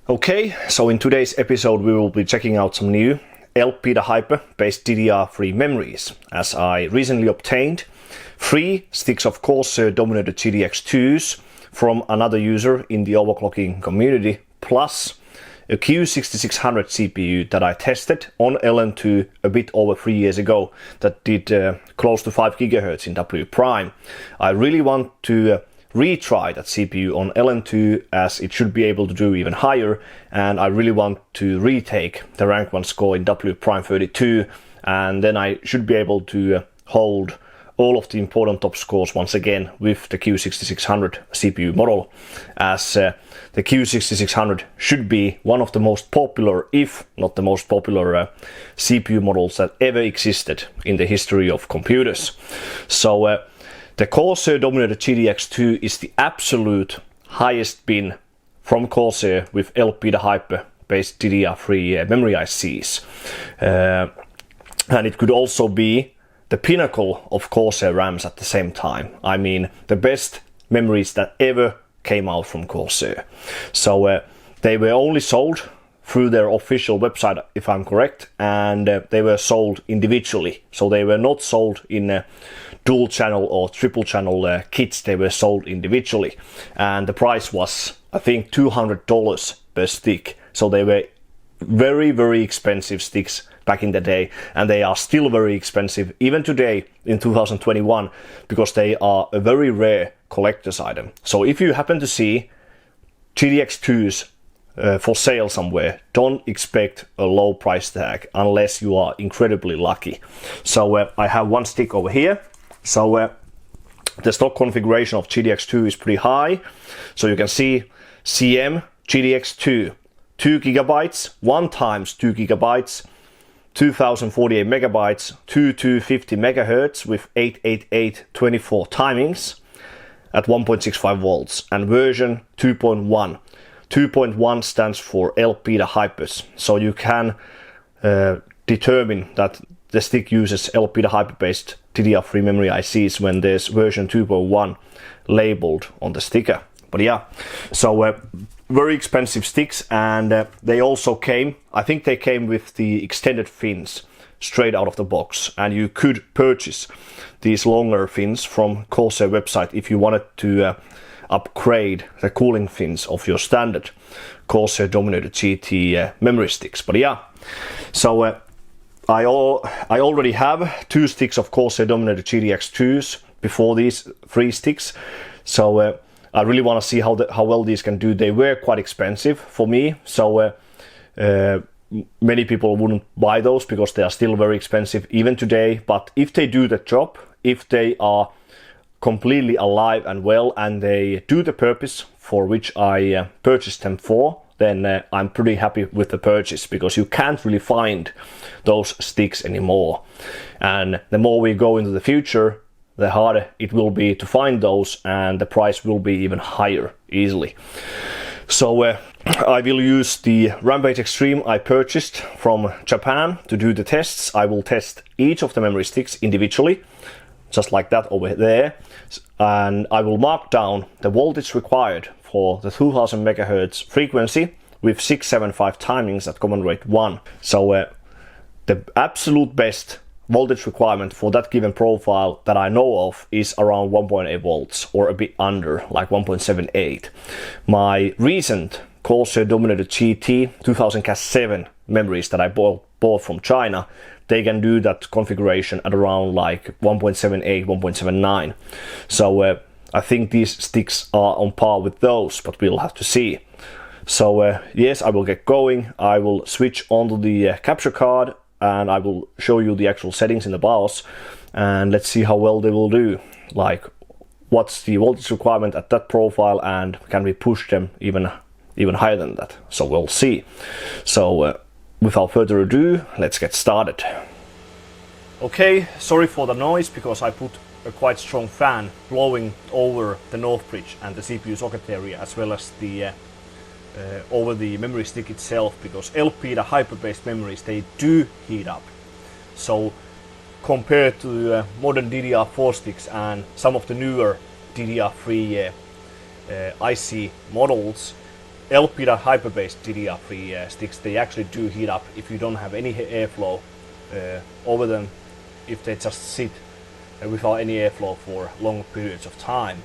Okay, so in today's episode we will be checking out some new Elpida Hyper based DDR3 memories, as I recently obtained 3 sticks of Corsair Dominator GTX2s from another user in the overclocking community, plus a Q6600 CPU that I tested on LN2 a bit over 3 years ago that did close to 5 GHz in W prime. I really want to retry that CPU on LN2 as it should be able to do even higher, and I really want to retake the rank 1 score in W prime 32, and then I should be able to hold all of the important top scores once again with the Q6600 CPU model, as the Q6600 should be one of the most popular, if not the most popular CPU models that ever existed in the history of computers. So the Corsair Dominator GTX2 is the absolute highest bin from Corsair with Elpida Hyper based DDR3 memory ICs. And it could also be the pinnacle of Corsair RAMs at the same time. I mean, the best memories that ever came out from Corsair. So they were only sold through their official website, if I'm correct, and they were sold individually. So they were not sold in dual channel or triple channel kits. They were sold individually, and the price was, I think, $200 per stick. So they were very expensive sticks back in the day, and they are still very expensive even today in 2021, because they are a very rare collector's item. So if you happen to see GTX2s for sale somewhere, don't expect a low price tag unless you are incredibly lucky. So I have one stick over here. So the stock configuration of GTX2 is pretty high. So you can see CM GTX2, 2 GB, 1 times 2 GB, 2048 megabytes, 2250 megahertz with 88824 timings at 1.65 volts, and version 2.1. 2.1 stands for Elpida Hypers, so you can determine that the stick uses Elpida Hyper based DDR3 memory ICs when there's version 2.1 labeled on the sticker. But yeah, so very expensive sticks, and they also came, I think they came with the extended fins straight out of the box, and you could purchase these longer fins from Corsair website if you wanted to upgrade the cooling fins of your standard Corsair Dominator GT memory sticks. But yeah, so I already have 2 sticks of Corsair Dominator GTX2s before these 3 sticks, so I really want to see how well these can do. They were quite expensive for me, so many people wouldn't buy those because they are still very expensive even today. But if they do the job, if they are completely alive and well, and they do the purpose for which I purchased them for, then I'm pretty happy with the purchase, because you can't really find those sticks anymore. And the more we go into the future, the harder it will be to find those, and the price will be even higher easily. So I will use the Rampage Extreme I purchased from Japan to do the tests. I will test each of the memory sticks individually, just like that over there, and I will mark down the voltage required for the 2000 megahertz frequency with 675 timings at command rate 1. So the absolute best voltage requirement for that given profile that I know of is around 1.8 volts, or a bit under, like 1.78. My recent Corsair Dominator GT 2000-7 memories that I bought from China, they can do that configuration at around like 1.78, 1.79. So I think these sticks are on par with those, but we'll have to see. So yes, I will get going. I will switch onto the capture card, and I will show you the actual settings in the BIOS, and let's see how well they will do. Like, what's the voltage requirement at that profile, and can we push them even higher than that? So we'll see. So without further ado, let's get started. Okay, sorry for the noise, because I put a quite strong fan blowing over the North Bridge and the CPU socket area, as well as the over the memory stick itself, because Elpida Hyper-based memories, they do heat up. So compared to modern DDR4 sticks and some of the newer DDR3 IC models, Elpida Hyper based DDR3 sticks, they actually do heat up if you don't have any airflow over them, if they just sit without any airflow for long periods of time.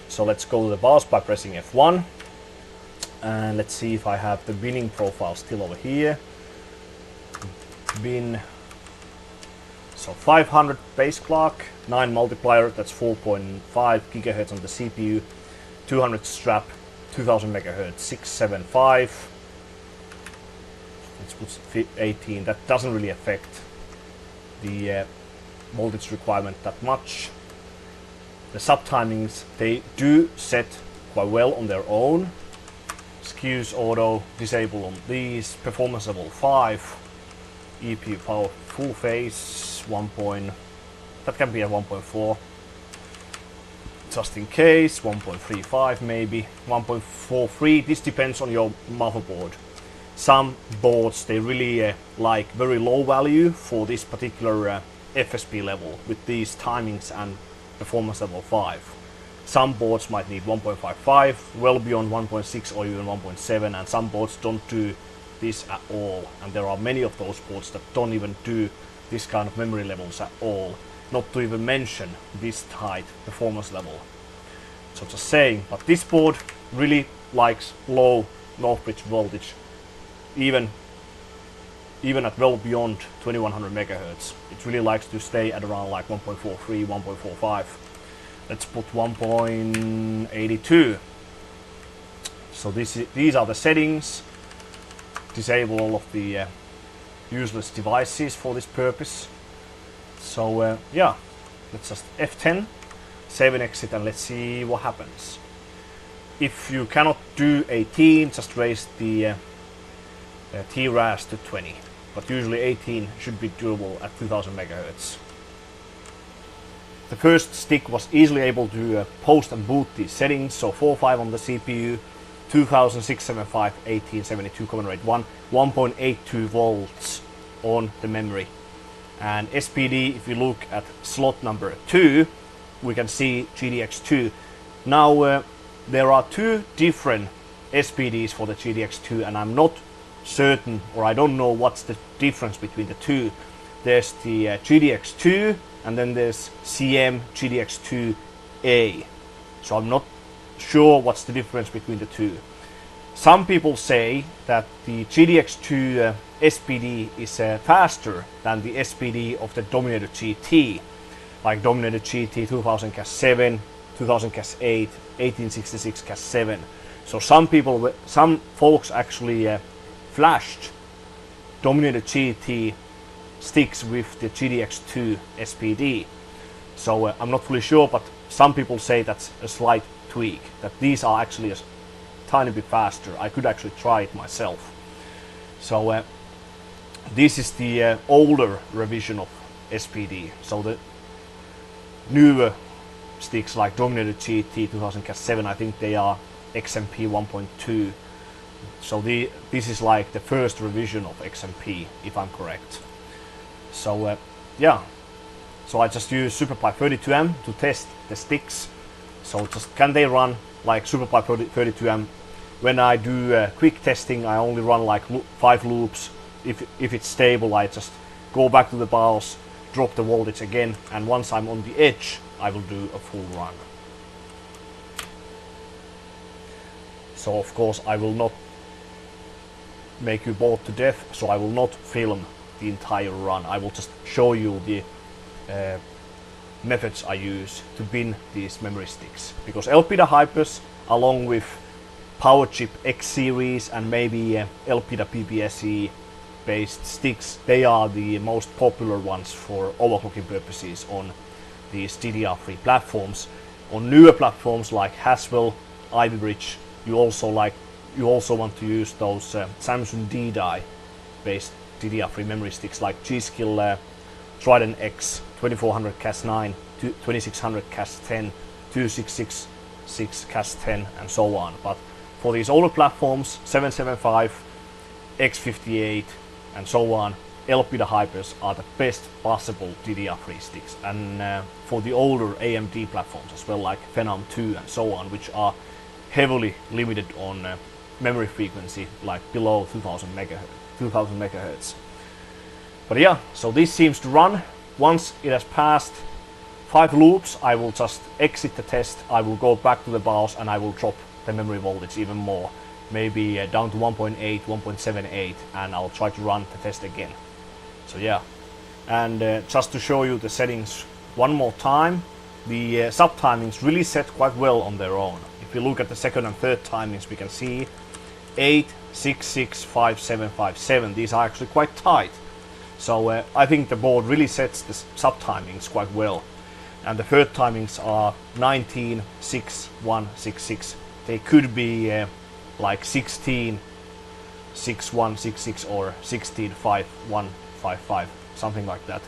So let's go to the BIOS by pressing F1, and let's see if I have the binning profile still over here. Bin, so 500 base clock, 9 multiplier, that's 4.5 gigahertz on the CPU, 200 strap, 2000 megahertz, 675. Let's put 18. That doesn't really affect the voltage requirement that much. The sub-timings, they do set quite well on their own. SKUs auto, disable on these. Performance level 5. EPU power full phase, that can be a 1.4. Just in case, 1.35 maybe, 1.43. This depends on your motherboard. Some boards, they really like very low value for this particular FSP level with these timings and performance level 5. Some boards might need 1.55, well beyond 1.6 or even 1.7, and some boards don't do this at all, and there are many of those boards that don't even do this kind of memory levels at all, not to even mention this tight performance level. So just saying, but this board really likes low North Bridge voltage, even at well beyond 2100 megahertz. It really likes to stay at around like 1.43, 1.45. Let's put 1.82. So these are the settings. Disable all of the useless devices for this purpose. So yeah, let's just F10, save and exit, and let's see what happens. If you cannot do 18, just raise the TRAS to 20, but usually 18 should be doable at 2000 megahertz. The first stick was easily able to post and boot these settings, so 4.5 on the CPU, 2675 1872 command rate 1, 1.82 volts on the memory. And SPD, if you look at slot number 2, we can see GTX2. Now there are two different SPDs for the GTX2, and I'm not certain, or I don't know what's the difference between the two. There's the GTX2 and then there's CM GTX2A. So I'm not sure what's the difference between the two. Some people say that the GTX2 SPD is faster than the SPD of the Dominator GT, like Dominator GT 2000 Cas7, 2000 Cas8, 1866 Cas7. So some folks actually flashed Dominator GT sticks with the GTX2 SPD. So I'm not fully sure, but some people say that's a slight tweak, that these are actually a tiny bit faster. I could actually try it myself. So this is the older revision of SPD. So the newer sticks like Dominator GT 2000 Cas7, I think they are XMP 1.2. So this is like the first revision of XMP, if I'm correct. So yeah, so I just use SuperPi 32M to test the sticks. So just can they run like SuperPi 32M? When I do quick testing, I only run like 5 loops. If it's stable, I just go back to the BIOS, drop the voltage again, and once I'm on the edge, I will do a full run. So of course I will not make you bored to death, so I will not film the entire run. I will just show you the methods I use to bin these memory sticks, because Elpida Hypers, along with PowerChip X series and maybe Elpida PPSE based sticks, they are the most popular ones for overclocking purposes on these DDR3 platforms. On newer platforms like Haswell, Ivy Bridge, you also want to use those Samsung D-Die based DDR3 memory sticks like G-Skill Trident X, 2400 Cas9, 2600 Cas10, 2666 Cas10, and so on. But for these older platforms, 775, X58, and so on, Elpida Hypers are the best possible DDR3 sticks. And for the older AMD platforms as well, like Phenom 2 and so on, which are heavily limited on memory frequency, like below 2000 megahertz. But yeah, so this seems to run. Once it has passed 5 loops, I will just exit the test, I will go back to the BIOS and I will drop the memory voltage even more. Maybe down to 1.8, 1.78, and I'll try to run the test again. So yeah, and just to show you the settings one more time, the sub-timings really set quite well on their own. If you look at the second and third timings, we can see 8, 6, 6, 5, 7, 5, 7. These are actually quite tight. So I think the board really sets the sub-timings quite well. And the third timings are 19, 6, 1, 6, 6. They could be like 16, 6, 1, 6, 6 or 16, 5, 1, 5, 5, something like that.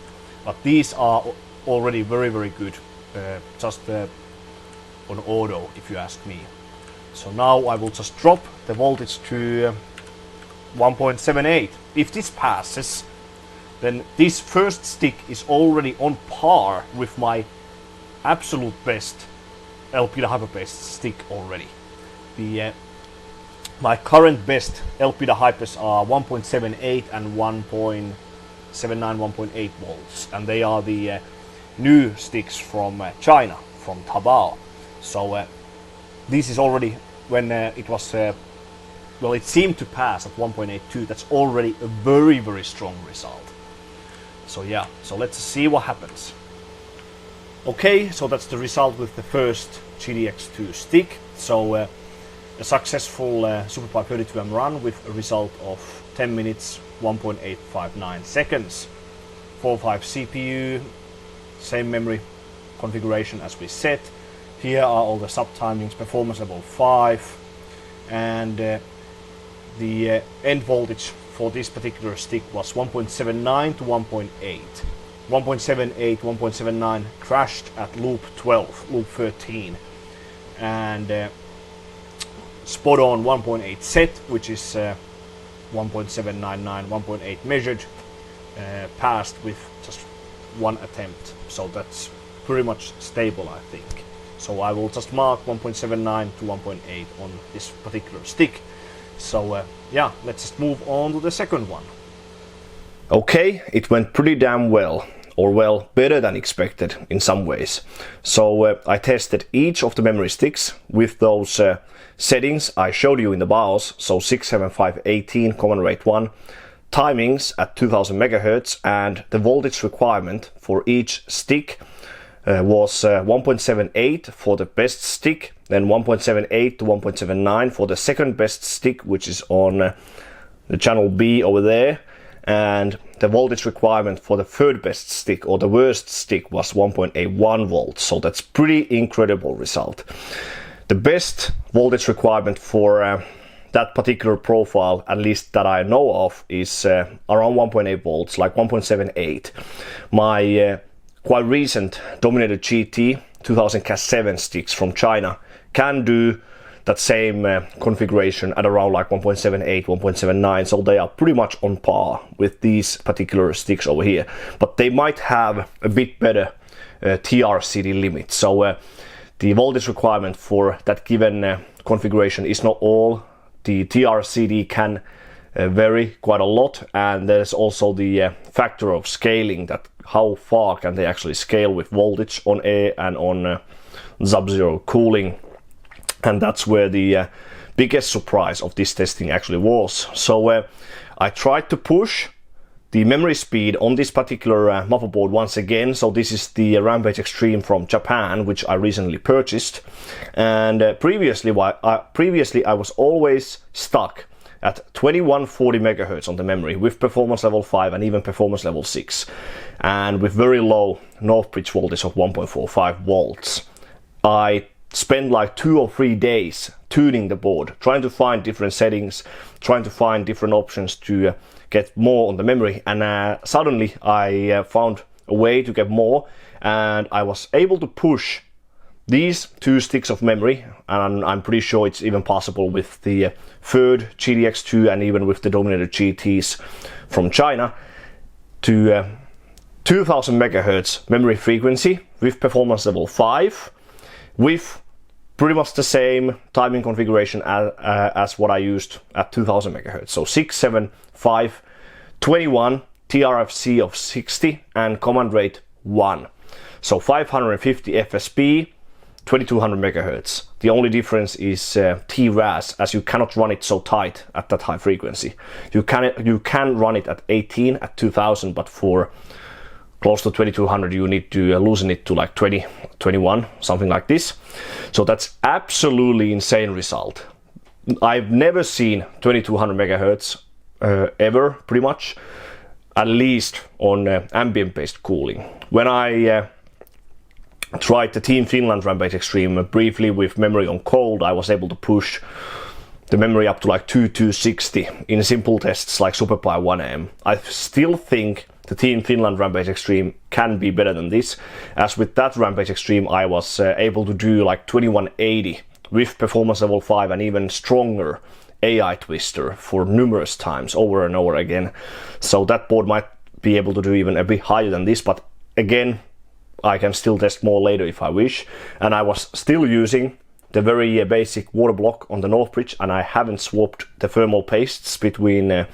But these are already very, very good, just on auto, if you ask me. So now I will just drop the voltage to 1.78. If this passes, then this first stick is already on par with my absolute best Elpida Hyper-based stick already. My current best Elpida Hypers are 1.78 and 1.79, 1.8 volts, and they are the new sticks from China, from Taobao. So this is already, when it was, well, it seemed to pass at 1.82, that's already a very, very strong result. So yeah, so let's see what happens. Okay, so that's the result with the first GTX2 stick. So a successful SuperPi 32M run with a result of 10 minutes, 1.859 seconds. 4.5 CPU, same memory configuration as we set. Here are all the sub-timings, performance level 5, and the end voltage for this particular stick was 1.79 to 1.8. 1.78, 1.79 crashed at loop 12, loop 13, and spot on 1.8 set, which is 1.799, 1.8 measured, passed with just one attempt. So that's pretty much stable, I think. So I will just mark 1.79 to 1.8 on this particular stick. So yeah, let's just move on to the second one. Okay, it went pretty damn well, or well, better than expected in some ways. So I tested each of the memory sticks with those settings I showed you in the BIOS, so 67518 common rate 1, timings at 2000 megahertz, and the voltage requirement for each stick was 1.78 for the best stick, then 1.78 to 1.79 for the second best stick, which is on the channel B over there, and the voltage requirement for the third best stick, or the worst stick, was 1.81 volts. So that's pretty incredible result. The best voltage requirement for that particular profile, at least that I know of, is around 1.8 volts, like 1.78. My quite recent Dominator GT 2000 Cas7 sticks from China can do that same configuration at around like 1.78, 1.79, so they are pretty much on par with these particular sticks over here. But they might have a bit better TRCD limit, so the voltage requirement for that given configuration is not all. The TRCD can vary quite a lot, and there's also the factor of scaling, that how far can they actually scale with voltage on air and on sub-zero cooling. And that's where the biggest surprise of this testing actually was. So I tried to push the memory speed on this particular motherboard once again. So this is the Rampage Extreme from Japan, which I recently purchased. And previously I was always stuck at 2140 megahertz on the memory with performance level 5 and even performance level 6, and with very low north bridge voltage of 1.45 volts. I spent like 2 or 3 days tuning the board, trying to find different settings, trying to find different options to get more on the memory, and suddenly I found a way to get more, and I was able to push these 2 sticks of memory, and I'm pretty sure it's even possible with the third GTX2 and even with the Dominator GTs from China, to 2000 megahertz memory frequency with performance level 5, with pretty much the same timing configuration as what I used at 2000 MHz. So 67521, TRFC of 60 and command rate 1. So 550 FSP, 2200 MHz. The only difference is TRAS, as you cannot run it so tight at that high frequency. You can run it at 18 at 2000, but for close to 2200 you need to loosen it to like 20, 21, something like this. So that's absolutely insane result. I've never seen 2200 MHz ever, pretty much, at least on ambient based cooling. When I tried the Team Finland Rampage Extreme briefly with memory on cold, I was able to push the memory up to like 2260 in simple tests like SuperPi 1M. I still think the Team Finland Rampage Extreme can be better than this, as with that Rampage Extreme I was able to do like 2180 with performance level 5 and even stronger AI twister for numerous times over and over again. So that board might be able to do even a bit higher than this, but again, I can still test more later if I wish. And I was still using the very basic water block on the North Bridge, and I haven't swapped the thermal pastes between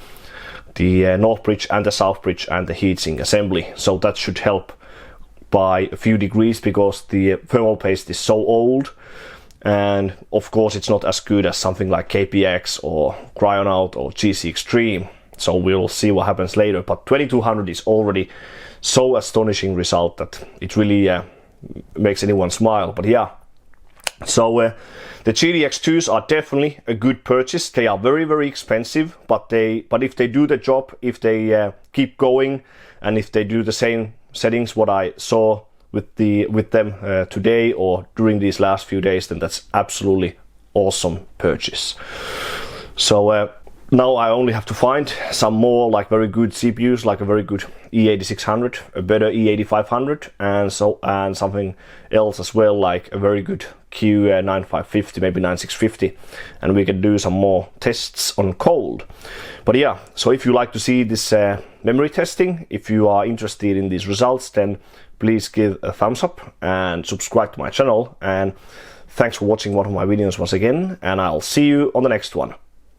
the North Bridge and the South Bridge and the heatsink assembly. So that should help by a few degrees, because the thermal paste is so old, and of course it's not as good as something like KPX or Cryonaut or GC Extreme. So we'll see what happens later, but 2200 is already so astonishing result that it really makes anyone smile. But yeah, so the GTX2s are definitely a good purchase. They are very, very expensive, but if they do the job, if they keep going, and if they do the same settings what I saw with them today or during these last few days, then that's absolutely awesome purchase. So now I only have to find some more like very good CPUs, like a very good E8600, a better E8500, and something else as well, like a very good Q9550, maybe 9650, and we can do some more tests on cold. But yeah, so if you like to see this memory testing, if you are interested in these results, then please give a thumbs up and subscribe to my channel. And thanks for watching one of my videos once again, and I'll see you on the next one.